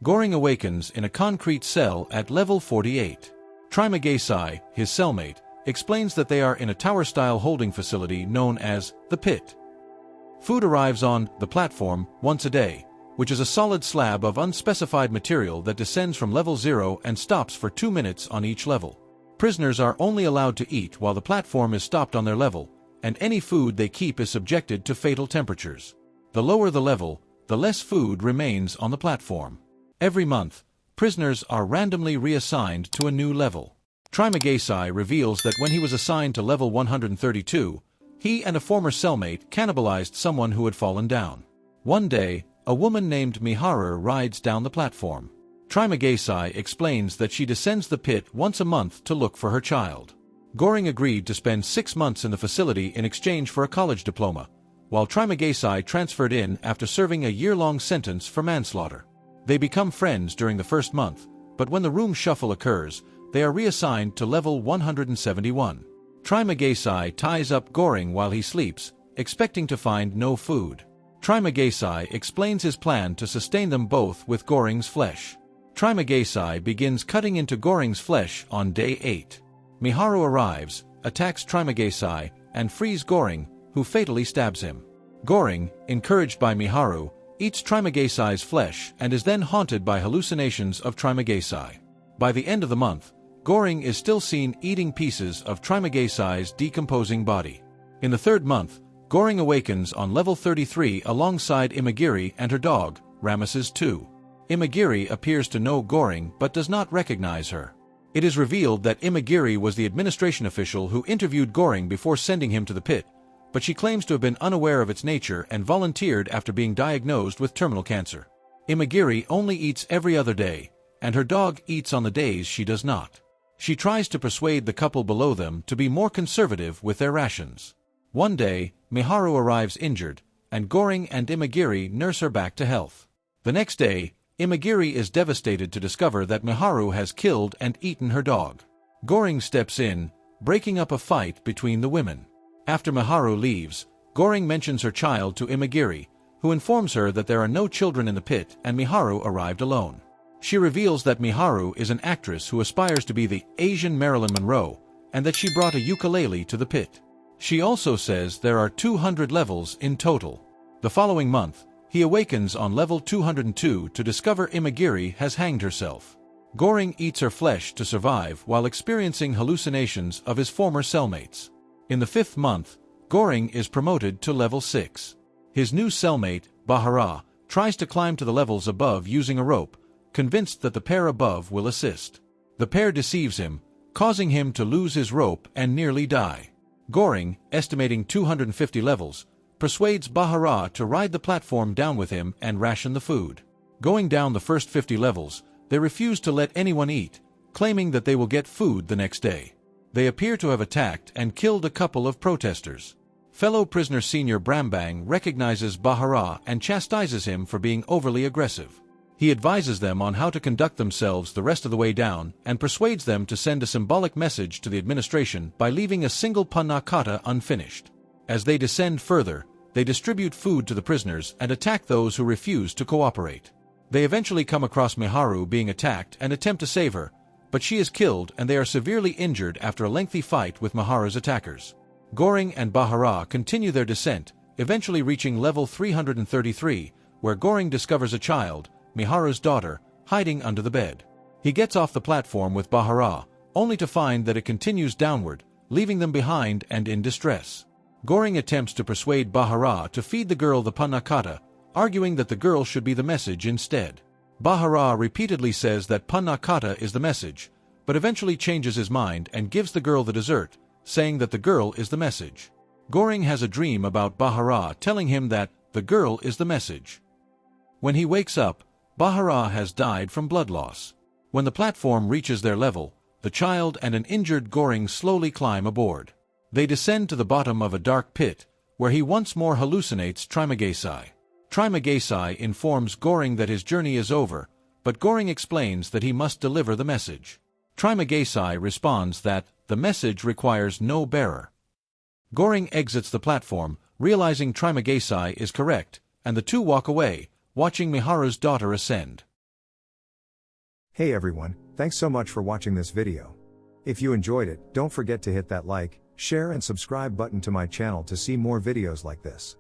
Goring awakens in a concrete cell at level 48. Trimagesi, his cellmate, explains that they are in a tower-style holding facility known as the Pit. Food arrives on the platform once a day, which is a solid slab of unspecified material that descends from level 0 and stops for 2 minutes on each level. Prisoners are only allowed to eat while the platform is stopped on their level, and any food they keep is subjected to fatal temperatures. The lower the level, the less food remains on the platform. Every month, prisoners are randomly reassigned to a new level. Trimagesi reveals that when he was assigned to level 132, he and a former cellmate cannibalized someone who had fallen down. One day, a woman named Miharu rides down the platform. Trimagesi explains that she descends the pit once a month to look for her child. Goring agreed to spend 6 months in the facility in exchange for a college diploma, while Trimagesi transferred in after serving a year-long sentence for manslaughter. They become friends during the first month, but when the room shuffle occurs, they are reassigned to level 171. Trimagesi ties up Goring while he sleeps, expecting to find no food. Trimagesi explains his plan to sustain them both with Goring's flesh. Trimagesi begins cutting into Goring's flesh on day 8. Miharu arrives, attacks Trimagesi, and frees Goring, who fatally stabs him. Goring, encouraged by Miharu, eats Trimagesi's flesh and is then haunted by hallucinations of Trimagesi. By the end of the month, Goring is still seen eating pieces of Trimagesi's decomposing body. In the 3rd month, Goring awakens on level 33 alongside Imagiri and her dog, Ramesses II. Imagiri appears to know Goring but does not recognize her. It is revealed that Imagiri was the administration official who interviewed Goring before sending him to the pit, but she claims to have been unaware of its nature and volunteered after being diagnosed with terminal cancer. Imagiri only eats every other day, and her dog eats on the days she does not. She tries to persuade the couple below them to be more conservative with their rations. One day, Miharu arrives injured, and Goring and Imagiri nurse her back to health. The next day, Imagiri is devastated to discover that Miharu has killed and eaten her dog. Goring steps in, breaking up a fight between the women. After Miharu leaves, Goring mentions her child to Imagiri, who informs her that there are no children in the pit and Miharu arrived alone. She reveals that Miharu is an actress who aspires to be the Asian Marilyn Monroe, and that she brought a ukulele to the pit. She also says there are 200 levels in total. The following month, he awakens on level 202 to discover Imagiri has hanged herself. Goring eats her flesh to survive while experiencing hallucinations of his former cellmates. In the 5th month, Goring is promoted to level 6. His new cellmate, Bahara, tries to climb to the levels above using a rope, convinced that the pair above will assist. The pair deceives him, causing him to lose his rope and nearly die. Goring, estimating 250 levels, persuades Bahara to ride the platform down with him and ration the food. Going down the first 50 levels, they refuse to let anyone eat, claiming that they will get food the next day. They appear to have attacked and killed a couple of protesters. Fellow prisoner Senior Brambang recognizes Bahara and chastises him for being overly aggressive. He advises them on how to conduct themselves the rest of the way down and persuades them to send a symbolic message to the administration by leaving a single panna cotta unfinished. As they descend further, they distribute food to the prisoners and attack those who refuse to cooperate. They eventually come across Miharu being attacked and attempt to save her, but she is killed and they are severely injured after a lengthy fight with Miharu's attackers. Goring and Bahara continue their descent, eventually reaching level 333, where Goring discovers a child, Miharu's daughter, hiding under the bed. He gets off the platform with Bahara, only to find that it continues downward, leaving them behind and in distress. Goring attempts to persuade Bahara to feed the girl the panna cotta, arguing that the girl should be the message instead. Bahara repeatedly says that panna cotta is the message, but eventually changes his mind and gives the girl the dessert, saying that the girl is the message. Goring has a dream about Bahara telling him that the girl is the message. When he wakes up, Bahara has died from blood loss. When the platform reaches their level, the child and an injured Goring slowly climb aboard. They descend to the bottom of a dark pit, where he once more hallucinates Trimagesi. Trimagesi informs Goring that his journey is over, but Goring explains that he must deliver the message. Trimagesi responds that the message requires no bearer. Goring exits the platform, realizing Trimagesi is correct, and the two walk away, watching Miharu's daughter ascend. Hey everyone, thanks so much for watching this video. If you enjoyed it, don't forget to hit that like, share and subscribe button to my channel to see more videos like this.